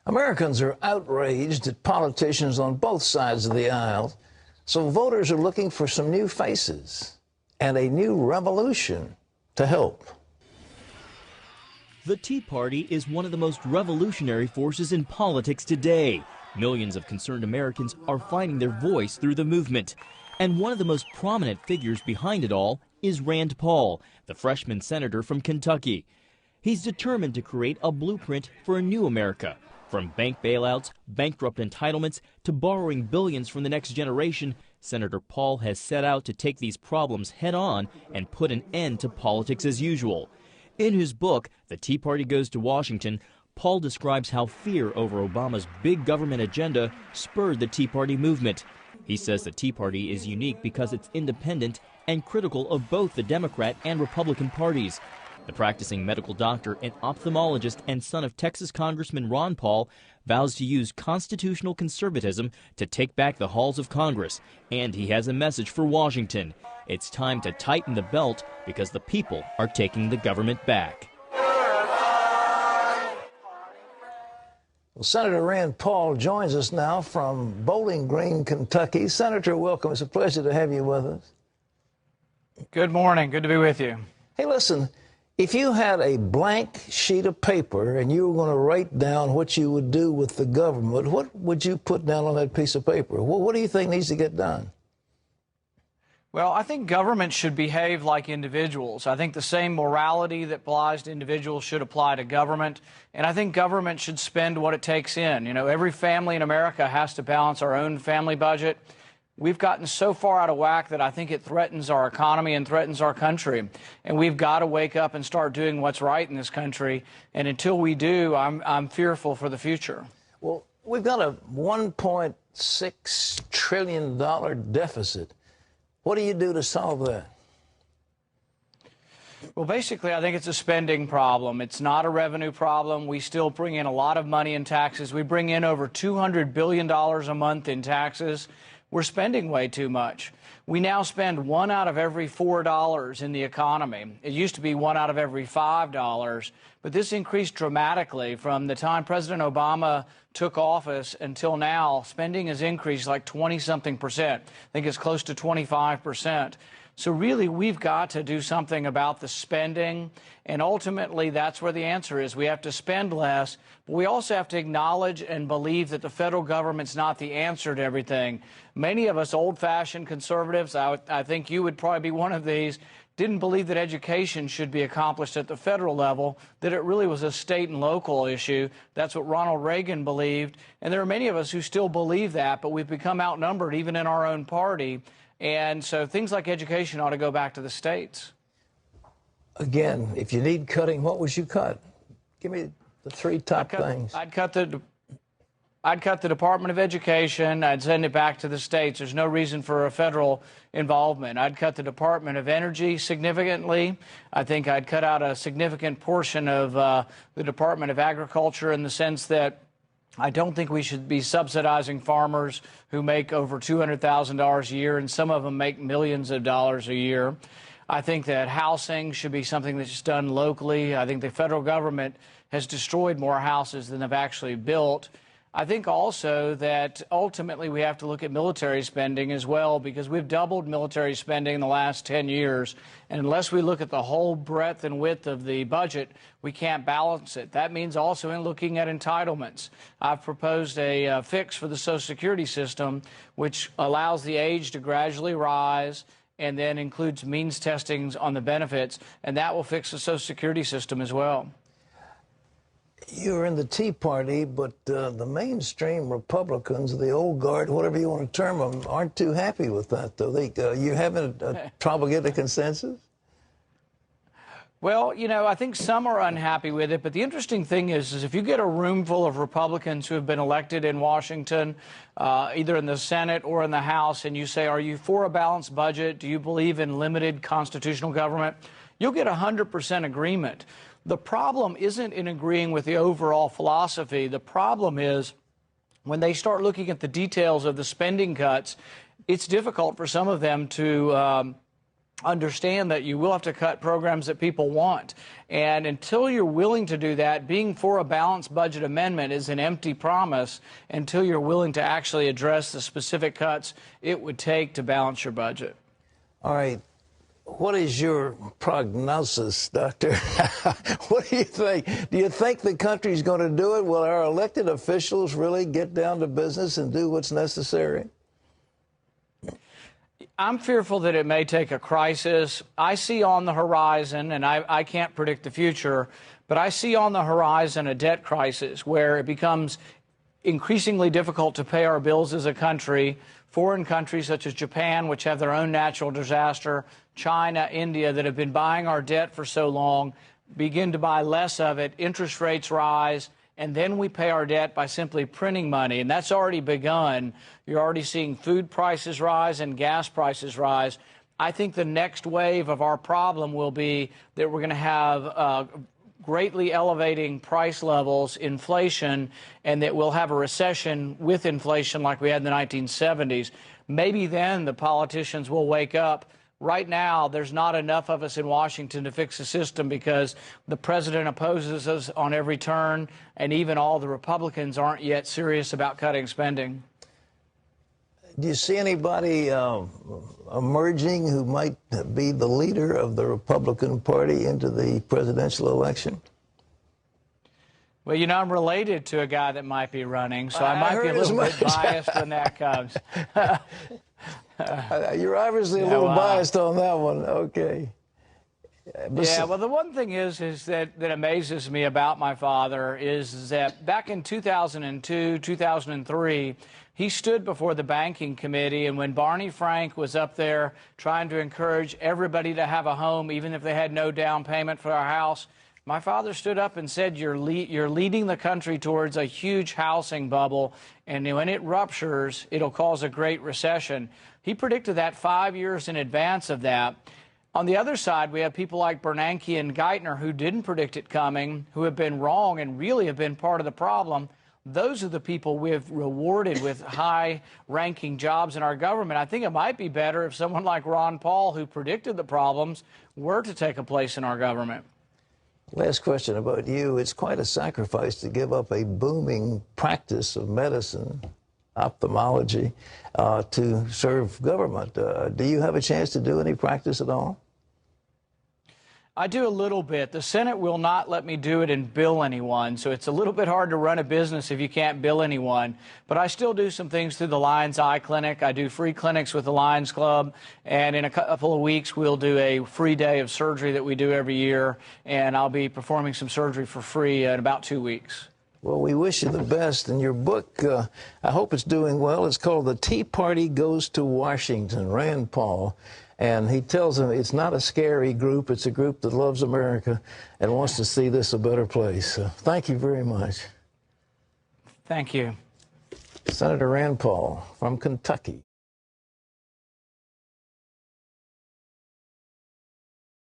Americans are outraged at politicians on both sides of the aisle, so voters are looking for some new faces and a new revolution to help. The Tea Party is one of the most revolutionary forces in politics today. Millions of concerned Americans are finding their voice through the movement. And one of the most prominent figures behind it all is Rand Paul, the freshman senator from Kentucky. He's determined to create a blueprint for a new America. From bank bailouts, bankrupt entitlements, to borrowing billions from the next generation, Senator Paul has set out to take these problems head on and put an end to politics as usual. In his book, The Tea Party Goes to Washington, Paul describes how fear over Obama's big government agenda spurred the Tea Party movement. He says the Tea Party is unique because it's independent and critical of both the Democrat and Republican parties. The practicing medical doctor and ophthalmologist and son of Texas Congressman Ron Paul vows to use constitutional conservatism to take back the halls of Congress. And he has a message for Washington. It's time to tighten the belt because the people are taking the government back. Well, Senator Rand Paul joins us now from Bowling Green, Kentucky. Senator, welcome. It's a pleasure to have you with us. Good morning. Good to be with you. Hey, listen, if you had a blank sheet of paper and you were going to write down what you would do with the government, what would you put down on that piece of paper? What do you think needs to get done? Well, I think government should behave like individuals. I think the same morality that applies to individuals should apply to government. And I think government should spend what it takes in. You know, every family in America has to balance our own family budget. We've gotten so far out of whack that I think it threatens our economy and threatens our country. And we've got to wake up and start doing what's right in this country. And until we do, I'm fearful for the future. Well, we've got a $1.6 trillion deficit. What do you do to solve that? Well, basically, I think it's a spending problem. It's not a revenue problem. We still bring in a lot of money in taxes. We bring in over $200 billion a month in taxes. We're spending way too much. We now spend $1 out of every $4 in the economy. It used to be $1 out of every $5, but this increased dramatically from the time President Obama took office until now. Spending has increased like 20-something%. I think it's close to 25%. So really, we've got to do something about the spending, and ultimately that's where the answer is. We have to spend less, but we also have to acknowledge and believe that the federal government's not the answer to everything. Many of us old-fashioned conservatives, I think you would probably be one of these, didn't believe that education should be accomplished at the federal level, that it really was a state and local issue. That's what Ronald Reagan believed, and there are many of us who still believe that, but we've become outnumbered even in our own party. And so things like education ought to go back to the states. Again, if you need cutting, what would you cut? Give me the three top things. I'd cut the Department of Education. I'd send it back to the states. There's no reason for a federal involvement. I'd cut the Department of Energy significantly. I think I'd cut out a significant portion of the Department of Agriculture in the sense that I don't think we should be subsidizing farmers who make over $200,000 a year, and some of them make millions of dollars a year. I think that housing should be something that's done locally. I think the federal government has destroyed more houses than they've actually built. I think also that ultimately we have to look at military spending as well, because we've doubled military spending in the last 10 years. And unless we look at the whole breadth and width of the budget, we can't balance it. That means also in looking at entitlements. I've proposed a fix for the Social Security system, which allows the age to gradually rise and then includes means testings on the benefits, and that will fix the Social Security system as well. You're in the Tea Party, but the mainstream Republicans, the old guard, whatever you want to term them, aren't too happy with that, though. You haven't trouble getting a consensus? Well, you know, I think some are unhappy with it, but the interesting thing is if you get a room full of Republicans who have been elected in Washington, either in the Senate or in the House, and you say, are you for a balanced budget? Do you believe in limited constitutional government? You'll get 100% agreement. The problem isn't in agreeing with the overall philosophy. The problem is when they start looking at the details of the spending cuts, it's difficult for some of them to understand that you will have to cut programs that people want. And until you're willing to do that, being for a balanced budget amendment is an empty promise until you're willing to actually address the specific cuts it would take to balance your budget. All right. What is your prognosis, Doctor? What do you think? Do you think the country's going to do it? Will our elected officials really get down to business and do what's necessary? I'm fearful that it may take a crisis. I see on the horizon, and I can't predict the future, but I see on the horizon a debt crisis where it becomes increasingly difficult to pay our bills as a country. Foreign countries such as Japan, which have their own natural disaster, China, India, that have been buying our debt for so long, begin to buy less of it. Interest rates rise, and then we pay our debt by simply printing money, and that's already begun. You're already seeing food prices rise and gas prices rise. I think the next wave of our problem will be that we're going to have greatly elevating price levels, inflation, and that we'll have a recession with inflation like we had in the 1970s. Maybe then the politicians will wake up. Right now, there's not enough of us in Washington to fix the system because the president opposes us on every turn, and even all the Republicans aren't yet serious about cutting spending. Do you see anybody emerging who might be the leader of the Republican Party into the presidential election? Well, you know, I'm related to a guy that might be running, so I might be a little bit biased when that comes. You're obviously a little biased on that one. Okay. Yeah, well, the one thing is that amazes me about my father is that back in 2002, 2003, he stood before the banking committee, and when Barney Frank was up there trying to encourage everybody to have a home, even if they had no down payment for our house, my father stood up and said, you're leading the country towards a huge housing bubble, and when it ruptures, it'll cause a great recession. He predicted that 5 years in advance of that. On the other side, we have people like Bernanke and Geithner who didn't predict it coming, who have been wrong and really have been part of the problem. Those are the people we've rewarded with high-ranking jobs in our government. I think it might be better if someone like Ron Paul, who predicted the problems, were to take a place in our government. Last question about you. It's quite a sacrifice to give up a booming practice of medicine, ophthalmology, to serve government. Do you have a chance to do any practice at all? I do a little bit. The Senate will not let me do it and bill anyone, so it's a little bit hard to run a business if you can't bill anyone. But I still do some things through the Lions Eye Clinic. I do free clinics with the Lions Club, and in a couple of weeks we'll do a free day of surgery that we do every year, and I'll be performing some surgery for free in about 2 weeks. Well, we wish you the best. And your book, I hope it's doing well. It's called The Tea Party Goes to Washington, Rand Paul. And he tells them it's not a scary group. It's a group that loves America and wants to see this a better place. So thank you very much. Thank you. Senator Rand Paul from Kentucky.